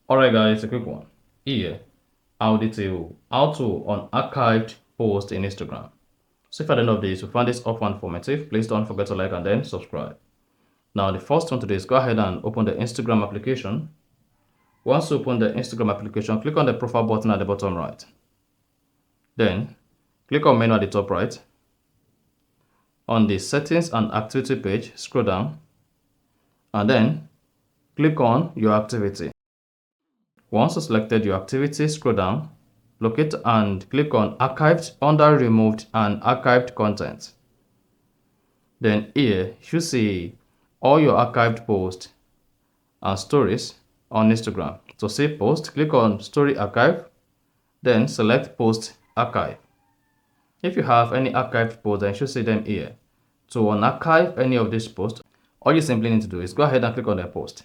Alright guys, a quick one. Here, I'll detail how to unarchived post in Instagram. So if at the end of this you find this often informative, please don't forget to like and then subscribe. Now the first one to do is go ahead and open the Instagram application. Once you open the Instagram application, click on the profile button at the bottom right. Then click on menu at the top right. On the settings and activity page, scroll down and then click on your activity. Once you selected your activity, scroll down, locate and click on archived under removed and archived content. Then here you see all your archived posts and stories on Instagram. To save post, click on story archive, then select post archive. If you have any archived posts, then you should see them here. To unarchive any of these posts, all you simply need to do is go ahead and click on the post.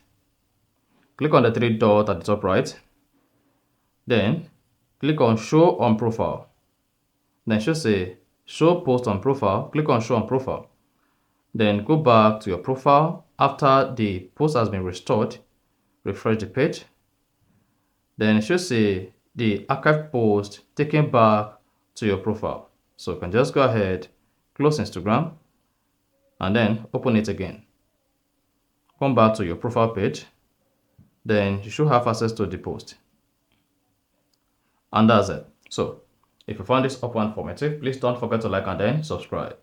Click on the three dots at the top right. Then click on show on profile. Then it should say show post on profile. Click on show on profile. Then go back to your profile after the post has been restored. Refresh the page. Then it should say the archived post taken back to your profile. So you can just go ahead, close Instagram, and then open it again. Come back to your profile page. Then you should have access to the post. And that's it. So if you found this upon informative, please don't forget to like and then subscribe.